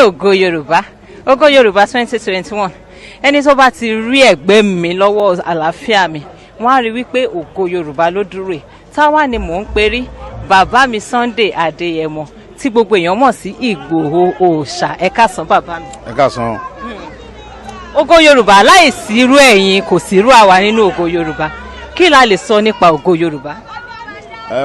Ògo Yorùbá 2021 ẹni tó bá ti rí ẹ̀gbẹ́ mi lọ́wọ́ àlàáfíà mi wọ́n á rí wípé Ògo Yorùbá ló dúró táwa ni mò ń perí bàbá mi Sunday Adéyẹmọ tí gbogbo èèyàn mọ̀ sí Ìgbòho Òòṣà. Ẹ káàsán bàbá mi. Ẹ káàsán. Ògo Yorùbá láìsí irú ẹ̀yin kò sí irú àwa nínú Ògo Yorùbá kí la lè sọ nípa Ògo Yorùbá?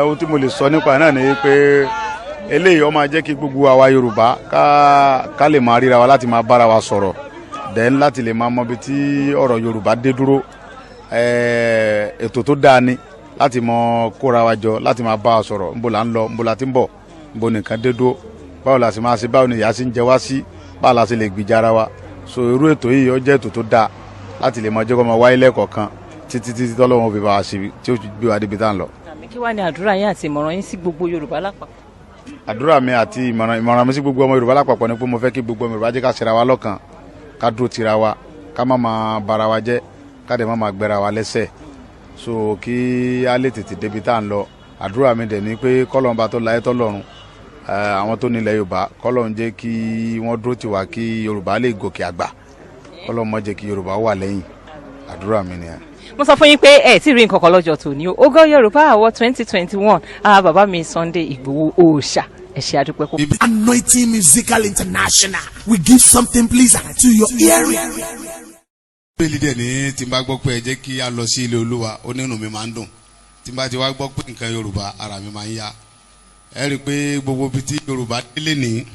Ohun tí mo lè sọ nípa náà ni pé eléyìí ó máa jẹ́ kí gbogbo àwa Yorùbá ká lè máa ríra wa láti máa bára wa sọ̀rọ̀ then láti lè máa mọ ibi tí ọ̀rọ̀ Yorùbá dé dúró. Ètò tó dáa ni láti mọ kóra wa jọ láti máa bá wa sọ̀rọ̀ níbo là ń lọ níbo la ti ń bọ̀ níbo nìkan dé dúró báwo la sì máa ṣe báwo ni ìyá sì ń jẹ wá sí báwo la sì lè gbìjà ara wa. So irú ètò yìí ó jẹ́ ètò tó dáa láti lè máa jẹ́ kó máa wáyé lẹ́ẹ̀kọ̀ọ̀kan títí tọ́lọ́run fi bá wa ṣe tí ó gbé wa débi tá à ń lọ. Kí wá ní àdúrà yín àti ìmọ̀ràn yín sí gbogbo Yorùbá lápapọ̀? Àdúrà mi àti ìmọ̀ràn mi sí gbogbo ọmọ Yorùbá lápapọ̀ ni pé mo fẹ́ kí gbogbo ọmọ Yorùbá jẹ́ ká ṣera wa lọ́kàn ká dúró tira wa ká má máa bara wa jẹ́ ká dẹ̀ má máa gbẹ́ra wa lẹ́sẹ̀ so kí á lè tètè débi tá à ń lọ. Àdúrà mi dẹ̀ ni pé kọ́lọ́run bá tó láyé tọ́lọ́run àwọn tó nílẹ̀ Yorùbá kọ́lọ́run jẹ́ kí wọ́n dúró tiwa kí Yorùbá lè gòkè àgbà kọ́lọ́run má jẹ́ kí Yorùbá wà lẹ́yìn. Àdúrà mi nìyẹn. Mo sọ fún yín pé ẹ tí rí nǹkan kan lọ́jọ́ tòní o Ògo Yorùbá Award 2021 bàbá mi Sunday Ìgbòho Òòṣà ẹ ṣé àdúpẹ́ kó. Anointing Musical International we give something pleasant to your hearing. Bẹ́ẹ̀ni dẹ̀ ní tí n bá gbọ́ pé ẹ jẹ́ kí a lọ sí ilé Olúwa onínú mi máa ń dùn tí n bá ti wá gbọ́ pé nǹkan Yorùbá ara mi máa ń yá ẹ rí i pé gbogbo ibi tí Yorùbá délé ní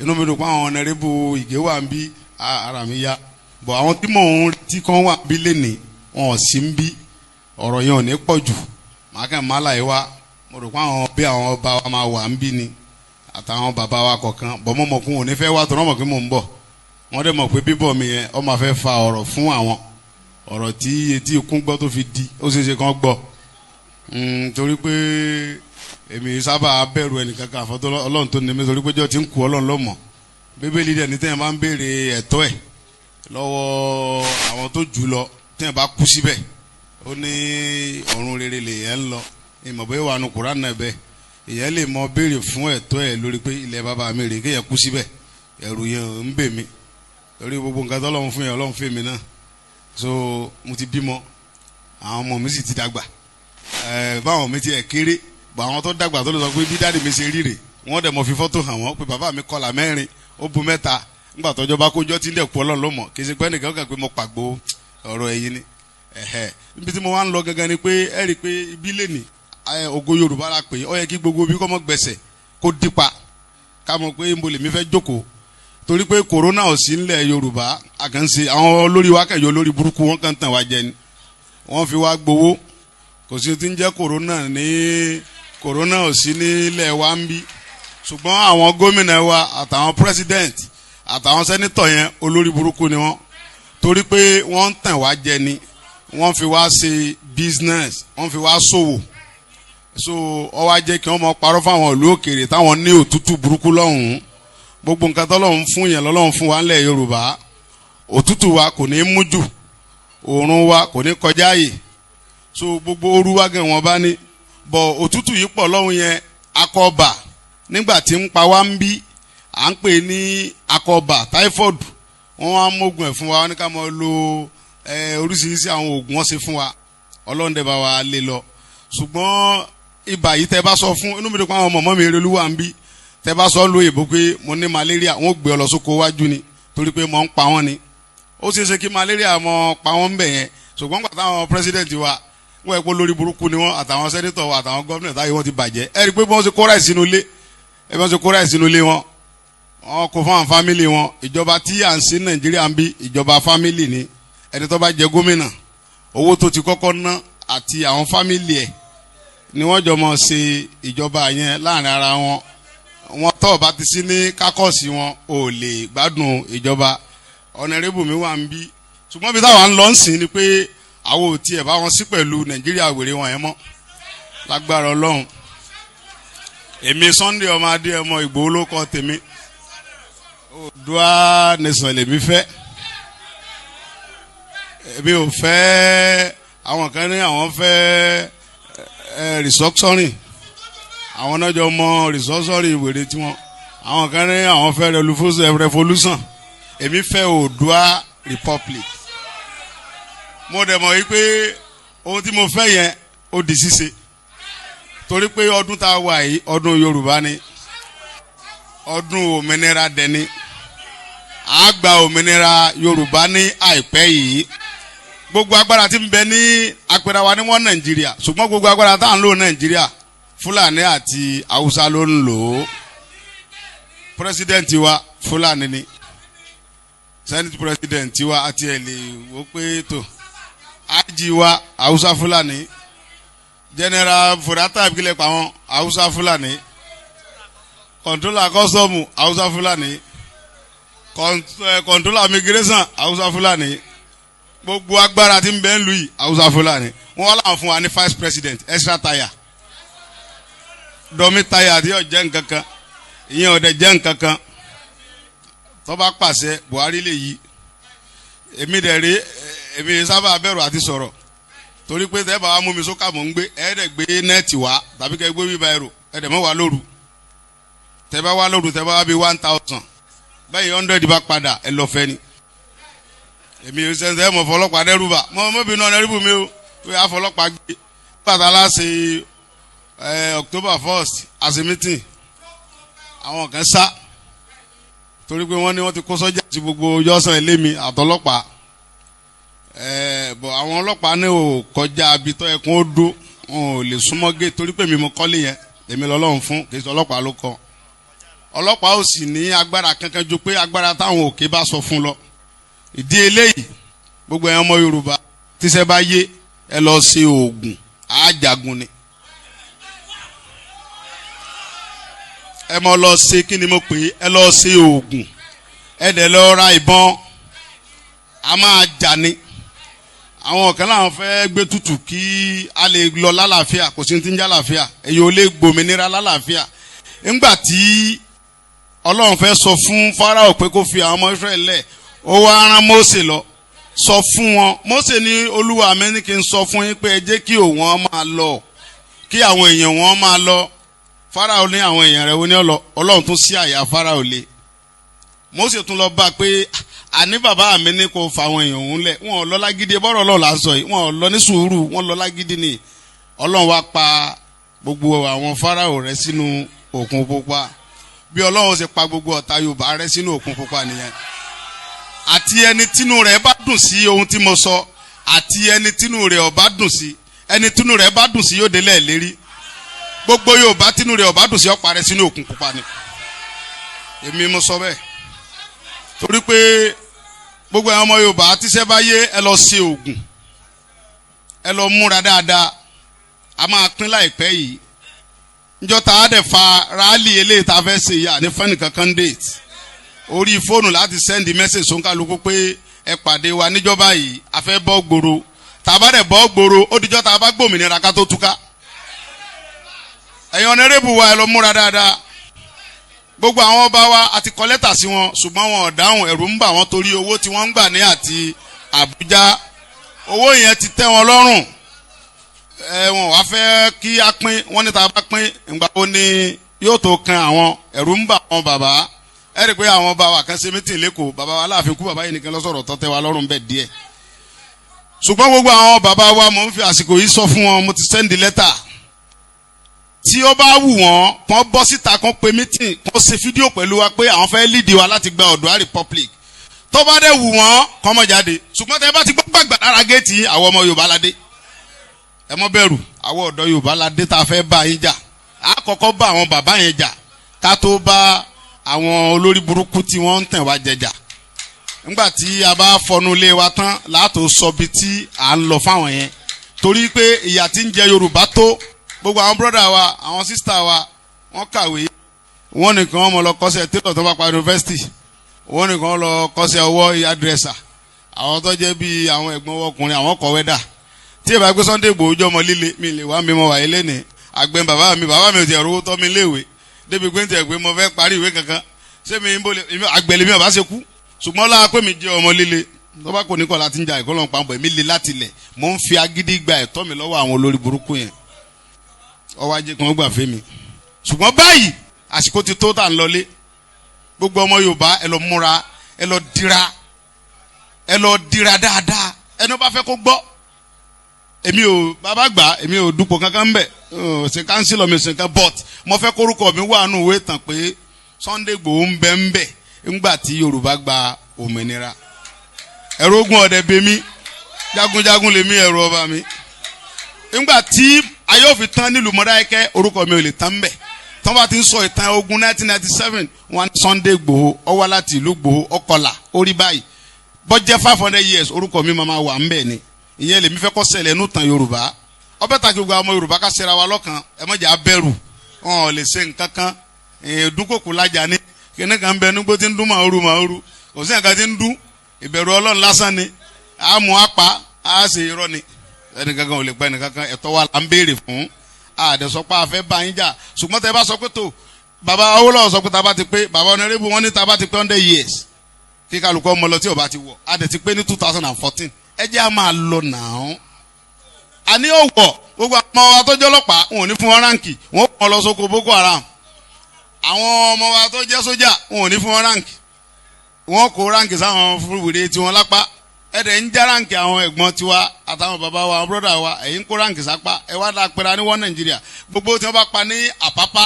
inú mi dùn pé àwọn ọ̀nàrẹ́bù Ìgè wà ń bí ara mi yá bọ̀ àwọn tí mò ń retí kan wà bí lẹ́nìí wọn ò sí ń bí ọ̀rọ̀ yẹn ò ní pọ̀ jù màá kàn má láyé wá mo rò pé àwọn bí àwọn ọba wa máa wà ń bí ni àtàwọn bàbá wa kọ̀ọ̀kan bọ̀ mọ́ mọ̀kún ò ní fẹ́ wá tọ́nà mọ̀ pé mò ń bọ̀ wọ́n dẹ̀ mọ̀ pé bíbọ̀ mi yẹn ọ máa fẹ́ fa ọ̀rọ̀ fún àwọn ọ̀rọ̀ tí etí ikún gbọ́ tó fi di ó ṣeé ṣe kán gbọ́ torí pé èmi sábà bẹ̀rù ẹnìkankan àfọ́tọ́ Ọlọ́run tó ní mi torí pé jọ́ ti ń kú Ọlọ́run lọ́mọ Bíbélì dẹ̀ ní tẹ́yìn máa ń béèrè ẹ̀tọ́ ẹ̀ lọ́wọ́ àwọn tó jù lọ tẹ́yìn bá kú síbẹ̀ ó ní ọ̀run rere lèyẹn ń lọ ìmọ̀ bóyá wà nù Kùránì náà bẹ́ẹ̀ èyàn lè mọ béèrè fún ẹ̀tọ́ ẹ̀ lórí pé ilẹ̀ bàbá mi rèé kéèyàn kú síbẹ̀ ẹ̀rù yẹn ń bè mí lórí gbogbo nǹkan tọ́lọ́run fún yẹn Ọlọ́run fún mi náà so mo ti bímọ àwọn ọmọ mi sì ti dàgbà báwọn mi ti ẹ̀ kéré bọ̀ àwọn tó dàgbà tó lè sọ pé bí dáàdì mi ṣe ríre wọ́n dẹ̀ mọ fi fọ́tò hàn wọ́n pé bàbá mi kọlà mẹ́rin ó bu mẹ́ta nígbà tọ́jọ́ bá kójọ́ tí ń dẹ̀ kú Ọlọ́run ló mọ̀ kì í ṣe pé ẹnìkan kàn pé mo pàgbó ọ̀rọ̀ ẹ̀yin ni níbi tí mo wá ń lọ gangan ni pé ẹ rí i pé ibi lè ní Ògo Yorùbá la pè ó yẹ kí gbogbo bí kò mọ gbẹ̀sẹ̀ kó dípa ká mọ̀ pé mo lè mi fẹ́ jókòó torí pé kòrónà ò sí nílẹ̀ Yorùbá àkànṣe àwọn olórí wa kẹjọ olórí burúkú wọn kàn tàn wá jẹ ni wọ́n fi wá gbowó kò sí ti ń jẹ́ kòrónà ò sí nílẹ̀ wa ń bí ṣùgbọ́n àwọn gómìnà wa àtàwọn president àtàwọn sẹ́nitọ̀ yẹn olórí burúkú ni wọ́n torí pé wọ́n ń tàn wá jẹ ni wọ́n fi wá ṣe business wọ́n fi wá ṣòwò so ó wá jẹ́ kí wọ́n mọ parọ́ fáwọn ìlú òkèèrè táwọn ní òtútù burúkú lọ́hùn-ún gbogbo nǹkan tọ́lọ́run fún yẹn lọ́lọ́run fún wa ńlẹ̀ Yorùbá òtútù wa kò ní mú jù òórùn wa kò ní kọjá àyè so gbogbo ooru wa gan wọn bá ní bọ̀ òtútù yìí pọ̀ lọ́hùn yẹn akọba nígbà tí ń pa wá ń bí à ń pè ní akọba typhoid wọ́n wá mógun ẹ̀ fún wa ní ká mọ lo oríṣiríṣi àwọn oògùn wọn ṣe fún wa Ọlọ́run dẹ̀ bá wa lé lọ ṣùgbọ́n ibà yìí tẹ́ bá sọ fún inú mi dùn pé àwọn ọmọ mi rẹ olúwa ń bí tẹ́ bá sọ lóye bó pé mo ní malaria wọ́n gbé ọ lọ sóko wájú ni torí pé mo ń pa wọ́n ni ó ṣeé ṣe kí malaria mọ pa wọ́n ń bẹ̀ yẹn ṣùgbọ́n gbà táwọn president wa wọ́n ẹ̀ pé lórí burúkú ni wọ́n àtàwọn senator wa àtàwọn governor táyé wọ́n ti bàjẹ́ ẹ rí i pé bí wọ́n ṣe kó ráì sínú ilé ẹ bí wọ́n ṣe kó ráì sínú ilé wọn kó fún àwọn family wọn ìjọba tí à ń ṣe Nàìjíríà ń bí ìjọba family ni ẹni tó bá jẹ gómìnà owó tó ti kọ́kọ́ ná àti àwọn family ẹ̀ ni wọ́n jọ mọ̀ ṣe ìjọba yẹn láàrin ara wọn wọn tọ́ bá ti sí ní kákọ́ọ̀sì wọn ò lè gbádùn ìjọba ọ̀nàrẹ́bù mi wà ń bí ṣùgbọ́n bí táwọn ń lọ ń sìn ni pé àwọn ò tiẹ̀ bá wọn sí pẹ̀lú Nàìjíríà wèrè wọn yẹn mọ́ lágbára Ọlọ́run èmi Sunday ọmọ Adéyẹmọ Ìgbòho ló kọ tèmi Oòduà nation lèmi fẹ́ èmi ò fẹ́ àwọn kan ní àwọn fẹ́ restructuring àwọn náà jọ mọ restructuring wèrè tí wọn àwọn kan ní àwọn fẹ́ revolution èmi fẹ́ Oòduà republic. mo dẹ̀ mọ̀ wípé ohun tí mo fẹ́ yẹn ó di ṣíṣe torí pé ọdún tá a wà yìí ọdún Yorùbá ni ọdún òmìnira dẹni a gba òmìnira Yorùbá ní àìpẹ́ yìí gbogbo agbára tí ń bẹ ní apẹ̀rẹ̀ wa ní wọ́n Nàìjíríà ṣùgbọ́n gbogbo agbára tá à ń lò Nàìjíríà Fúlàní àti Haúsá ló ń lò ó pírẹsidẹ́ǹtì wa Fúlàní ni senate president wa àti ẹ̀ lè wò pé tó IG wa Haúsá Fúlàní general Furata ìbílẹ̀ pa wọn Haúsá Fúlàní controller custom Haúsá Fúlàní controller immigration Haúsá Fúlàní gbogbo agbára tí ń bẹ ń lu yìí Haúsá Fúlàní wọn wá láwọn fún wa ní vice president extra tire domi tire àti ọ̀jẹ̀ nkankan ìyẹn ọ̀dẹ̀ jẹ́ nkankan tó bá pàṣẹ Buhari lè yí èmi sábà bẹ̀rù àti sọ̀rọ̀ torí pé tẹ́ bá wa mú mi sókà mọ̀ ń gbé ẹ̀ẹ́dẹ̀ gbé nẹ́ẹ̀tì wá tàbí kẹ́ gbé bíbá ẹ̀rọ ẹ̀ẹ́dẹ̀ mọ́ wá lóru tẹ́ bá wá lóru tẹ́ bá wá bí 1000 bẹ́ẹ̀ 100 bá padà ẹ lọ fẹ́ ni èmi ò sẹ́ńsẹ́ mọ̀ fọlọ́pàá dẹ́rùbà mọ́bìnrin náà dẹ́rùbù mi ó pé àfọlọ́pàá gbé pàtà láṣẹ October 1st àṣẹ meeting àwọn kan sá torí pé wọ́n ní wọ́n ti kó sọ́jà sí gbogbo jọ́sàn ilé mi àtọlọ́pàá bọ̀ àwọn ọlọ́pàá ní ò kọjá abitọ́ ẹkùn ó dó wọn ò lè súnmọ́ gé torí pé mi mo kọ́lé yẹn èmi lọ́lọ́run fún kì í ṣe ọlọ́pàá ló kọ́ ọlọ́pàá ò sì ní agbára kankan ju pé agbára táwọn òkè bá sọ fún lọ ìdí eléyìí gbogbo ẹ̀yàn ọmọ Yorùbá tíṣẹ́ bá yé ẹ lọ ṣe oògùn àjàgùn ni ẹ mọ lọ ṣe kí ni mo pè é ẹ lọ ṣe oògùn ẹ dẹ̀ lọ ra ìbọn a máa jà ni àwọn kan láwọn fẹ́ gbé tutù kí a lè lọ lálàáfíà kò sí ti ń jà lálàáfíà èyí ò lè gbòmìnira lálàáfíà nígbà tí Ọlọ́run fẹ́ sọ fún Fáráò pé kó fi àwọn ọmọ Ísírẹ́lì lẹ̀ ó wá rán Mósè lọ sọ fún wọn Mósè ní Olúwa mi ní kí n sọ fún yín pé ẹ jẹ́ kí òun máa lọ kí àwọn èèyàn wọn máa lọ Fáráò ní àwọn èèyàn rẹ̀ wọ́n ní Ọlọ́run tún sí àyà Fáráò lé Mósè tún lọ bá pé àní bàbá mi ní kó fa àwọn èèyàn òun lẹ̀ wọn ò lọ lágídí bọ́rọ̀ Ọlọ́run là ń sọ yìí wọn ò lọ ní sùúrù wọn lọ lágídí ni Ọlọ́run wá pa gbogbo àwọn Fáráò rẹ̀ sínú Òkun Pupa bí Ọlọ́run ṣe pa gbogbo ọ̀tá Yorùbá rẹ̀ sínú Òkun Pupa nìyẹn àti ẹni tínú rẹ̀ bá dùn sí ohun tí mo sọ àti ẹni tínú rẹ̀ ò bá dùn sí ẹni tínú rẹ̀ bá dùn sí yóò délẹ̀ lérí gbogbo Yorùbá tínú rẹ̀ ò bá dùn sí ó parẹ́ sínú Òkun Pupa ni èmi mo sọ bẹ́ẹ̀ torí pé gbogbo àwọn ọmọ Yorùbá tíṣẹ́ bá yé ẹ lọ ṣe oògùn ẹ lọ múra dáadáa a máa pín láìpẹ́ yìí níjọ́ tá a dẹ̀ fa rálì eléyìí tá a fẹ́ ṣe yà ní fẹ́ni kankan date orí fóònù láti sẹ́ndì mẹ́sẹ̀jì sóńkálukú pé ẹ pàdé wa níjọ́ báyìí a fẹ́ bọ́ gbòòrò tá a bá dẹ̀ bọ́ gbòòrò ó dijọ́ tá a bá gbòmìnira ká tó túká ẹ̀yin ọ̀nẹ́rẹ́bù wa ẹ lọ múra dáadáa gbogbo àwọn ọba wa àti kọ lẹ́tà sí wọn ṣùgbọ́n wọn ò dáhùn ẹ̀rù ń bà wọ́n torí owó tí wọ́n ń gbà ní àti Àbújá owó yẹn ti tẹ́ wọn lọ́rùn wọn wá fẹ́ kí a pín wọ́n ní tá a bá pín ìgbà wo ni yóò tó kan àwọn ẹ̀rù ń bà wọn bàbá ẹ rí i pé àwọn ọba wa kan ṣe mítìn lẹ́kọ̀ọ́ bàbá wa Aláàfin kú bàbá yìí nìkan lọ́sọ̀rọ̀ tó tẹ́ wa lọ́rùn bẹ́ẹ̀ díẹ̀ ṣùgbọ́n gbogbo àwọn bàbá wa mò ń fi àsìkò yìí sọ fún wọn mo ti sẹ́ndì lẹ́tà tí ó bá wù wọ́n kàn bọ́ síta kàn pe mítìn kàn ṣe fídíò pẹ̀lú wa pé àwọn fẹ́ lídìí wa láti gba Oòduà Republic tó bá dẹ̀ wù wọ́n kàn mọ́ jáde ṣùgbọ́n tẹ́ bá ti gbọ́ gbàgbà lára géètì àwọn ọmọ Yorùbá ládé ẹ mọ́ bẹ̀rù àwọn ọ̀dọ́ Yorùbá ládé tá a fẹ́ bá yín jà á kọ́kọ́ bá àwọn bàbá yẹn jà ká tó bá àwọn olórí burúkú tí wọ́n ń tẹ̀ wá jẹjà nígbà tí a bá fọnú lé wa tán láàtò sọ bí tí à ń lọ fáwọn yẹn torí pé ìyà tí ń jẹ Yorùbá tó gbogbo àwọn brọ́dà wa àwọn sísítà wa wọ́n kàwé wọ́n nìkan wọ́n mọ̀ lọ kọ́ṣẹ́ télọ̀ tó bá pa yunifásitì wọ́n nìkan lọ kọ́ṣẹ́ ọwọ́ hairdresser àwọn tó jẹ́ bí àwọn ẹ̀gbọ́n ọkùnrin àwọn kọ̀ wẹ́dà tí ìbá gbé Sunday Igboho jọ ọmọ líle mi lè wá mi mọ wàyí lẹ́nìí àgbẹ̀ bàbá mi ò tiẹ̀ rówó tọ́ mi léèwé débi pé ń tiẹ̀ pé mo fẹ́ parí ìwé kankan ṣé mi ń bó àgbẹ̀lẹ̀ mi ò bá ṣe kú ṣùgbọ́n lára pé mi jẹ́ ọmọ líle tó bá kò ní kọ́ láti ń jà ìkọlọ́ pàmpọ̀ mi le láti lẹ̀ mo ń fi agídí gba ẹ̀tọ́ mi lọ́wọ́ àwọn olórí burúkú yẹn ọwọ́ ajé kan gbà fẹ́ mi ṣùgbọ́n báyìí àsìkò ti tó tà ń lọlé gbogbo ọmọ Yorùbá ẹ lọ múra, ẹ lọ dira dáadáa, ẹni bá fẹ́ kó gbọ́. Èmi ò bàbá gbà, èmi ò dúpọ̀ kankan mbẹ̀, ṣe kánsílọ̀ mi ṣe kan, but mo fẹ́ kórúkọ mi wà nù ìwé tàn pé Sunday Igboho ń bẹ ń bẹ ńgbà tí Yorùbá gba òmìnira. Ẹ̀rọ ogun ọ̀dẹ̀ bèmí, jagunjagun lèmi ẹ̀rọ ọba mi. Ńgbà tí ayé òfin tán nílùú Mọdákẹ́kẹ́, orúkọ mi ò lè tán mbẹ̀. Tán bá ti ń sọ ìtàn ogun 1997, wọn Sunday Igboho ó wá láti ìlú Igboho ọkọlà orí báyìí. Bọ́jẹ́ 500 years orúkọ mi máa wà ń bẹ̀ ni. Ìyẹn lèmi fẹ́ kó ṣẹlẹ̀ nù tàn Yorùbá. Ọbẹ̀ tàkì gbogbo ọmọ Yorùbá ká ṣera wa lọ́kàn, ẹ má jẹ́ abẹ́rù, wọn ò lè ṣe nǹkan kan. Dúnkòkò lájà ní kíní kan bẹ nígbó tí ń dún màoru, kò sí nǹkan tí ń dún, ìbẹ̀rù Ọlọ́run lásán ni, àmú apá, á ṣe irọ́ ni. Ẹnì kankan ò lè pa ẹnì kankan, ẹ̀tọ́ wa là ń béèrè fún. Àdẹ̀sọ́pá afẹ́ bá yín jà, ṣùgbọ́n tẹ bá sọ pé tó, bàbá Awólọ́wọ̀ sọ pé tá bá ti pé, bàbá Honorable wọn ní tá bá ti pé 100 years, kí kálukọ́ ọmọ lọ tí ò bá ti wọ̀, àdẹ̀ ti pé ní 2014, ẹ jẹ́ à máa lọ nàá. Àní òwò gbogbo àwọn wa tó jẹ́ ọlọ́pàá wọn ò ní fún wọn ráǹkì, wọn kò lọ sóko Boko Haram. Àwọn ọmọ wa tó jẹ́ sójà wọn ò ní fún wọn ráǹkì, wọn kò ráǹkì sáwọn fúrúwèrè tiwọn lápá. Ẹ̀dẹ̀ ń já ráǹkì àwọn ẹ̀gbọ́n tiwa àtàwọn bàbá wa bọ́dà wa, ẹ̀yin kó ráǹkì sápá, ẹ wá dá pẹ́ra ní wọ́n Nàìjíríà. Gbogbo tí wọ́n bá pa ní Àpápá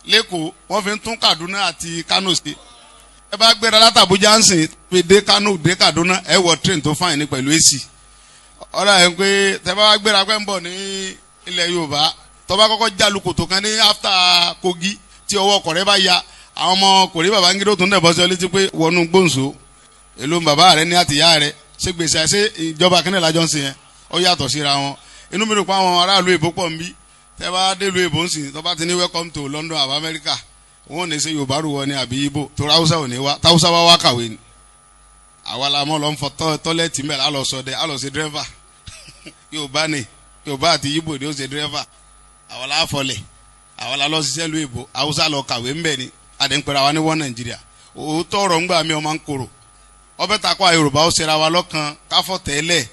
lẹ́kọ̀ọ́ wọ́n fi ń tún Kaduna àti Kano ṣe. Ẹ bá gbéra láti Abuja ń sìn pé dé Kano dé Kaduna, ẹ wọ train tó fáyìn ní pẹ̀lú AC. Ọ̀rọ̀ ẹ̀ ń pé tẹ bá gbéra pẹ́ ń bọ̀ ní ilẹ̀ Yorùbá, tó bá kọ́kọ́ jálu kòtò kan ní after Kogi tí ọwọ́ ọkọ̀ rẹ bá ya, àwọn ọmọ kòrí Babangida tó ń dẹ̀ bọ́ sí ọ létí pé wọnú gbóǹso èlò bàbá rẹ ní àtìyá rẹ ṣé gbèsè àṣẹ ìjọba kínní lájọ ń sìn yẹn ó yàtọ̀ síra wọn. Inú mi dùn pé àwọn aráàlú èbó pọ̀ ń bí, tẹ bá dé lu èbó ń sìn, tó bá ti ní welcome to London àbí America, wọn ò ní ṣe Yorùbá rú wọ ní àbí Igbo, tó ráúsá ò ní wá, táúsá wá kàwé ni. Àwa la mọ́ lọ ń fọ tọ́lẹ́tì mẹ́rin á lọ sọdẹ, á lọ sí dírẹ́fà. Yorùbá ni, Yorùbá àti Igbo ni ó ṣe dírẹ́fà. Àwa la fọlẹ̀, àwa la lọ ṣiṣẹ́ lu èbó, Haúsá lọ kàwé ńbẹ ni, àdéǹpẹ̀rẹ̀ àwa ní wọ́n Nàìjíríà. Òótọ́ ọ̀rọ̀ ńgbà mi ọmọ ń korò. Ọbẹ̀ takọ́ Yorùbá ó ṣera wa lọ́kàn káfọ́ tẹ́lẹ̀.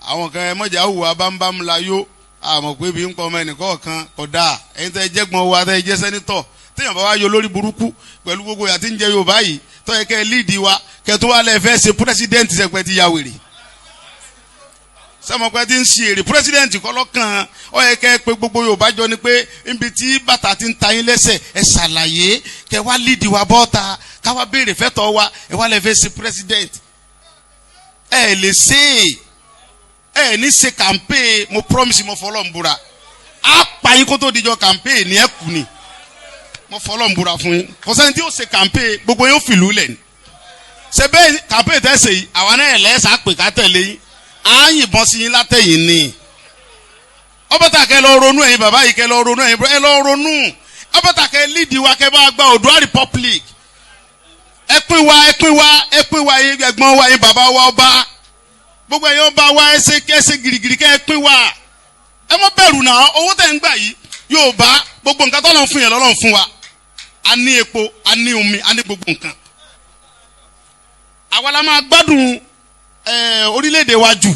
Àwọn kan mọ̀jà hùwà bámbám la yó, àmọ̀ pé bí ń pọ̀ ọmọ ẹnìkan kan kódà ẹ̀yin tẹ́ jẹ́gbọ́n wa tẹ́ jẹ́ sẹ́nitọ̀, téèyàn bá wá yọ lórí burúkú pẹ̀lú gbogbo yà tí ń jẹ Yorùbá yìí, tó yẹ kẹ́ líìdì wa, kẹ́ tó wá lẹ́ fẹ́ ṣe pírẹ́sídẹ́ǹtì sẹ́pẹ́ ti ya wèrè. Sẹ́mọ̀pẹ́ ti ń ṣe èrè pírẹ́sídẹ́ǹtì kọ́ lọ́kàn, ó yẹ kẹ́ pé gbogbo Yorùbá jọ ni pé níbi tí bàtà ti ń ta yín lẹ́sẹ̀ ẹ ṣàlàyé, kẹ́ wá líìdì wa bọ́ta, ká wá béèrè fẹ́tọ̀ wa, ẹ wá lẹ́ fẹ́ ṣe pírẹ́sídẹ́ǹtì. Ẹ lè ṣe ẹ ní ṣe campaign, mo promise mo fọlọ́ ń búra, á pa yín kó tó dijọ́ campaign ní ẹ kù ni, mo fọlọ́ ń búra fún yín. Kò sẹ́ni tí yóò ṣe campaign, gbogbo yóò fìlú lẹ̀ ni. Ṣé bẹ́ẹ̀ campaign tẹ́ ṣe yìí, àwa náà lẹ́sà pè ká tẹ̀lé yín, á yìnbọn sí yín látẹ̀yìn ni. Ọbẹ̀ta kẹ́ lọ ronú ẹ̀yin bàbá yìí, kẹ́ lọ ronú ẹ̀yin ẹ lọ ronú. Ọbẹ̀ta kẹ́ líìdì wa, kẹ́ bá gba Oòduà Republic. Ẹ pín wa ẹ̀gbọ́n wa yín bàbá wa ọba. Gbogbo ẹ̀yin ọba wa ẹsẹ̀ gìrìgìrì kẹ́ ẹ pín wa. Ẹ mọ́ bẹ̀rù náà, owó tẹ̀ ń gbà yìí Yorùbá gbogbo nǹkan tó lọ́n fún yẹn lọ́lọ́run fún wa. A ní epo, a ní omi, a ní gbogbo nǹkan. Àwa la máa gbádùn orílẹ̀-èdè wa jù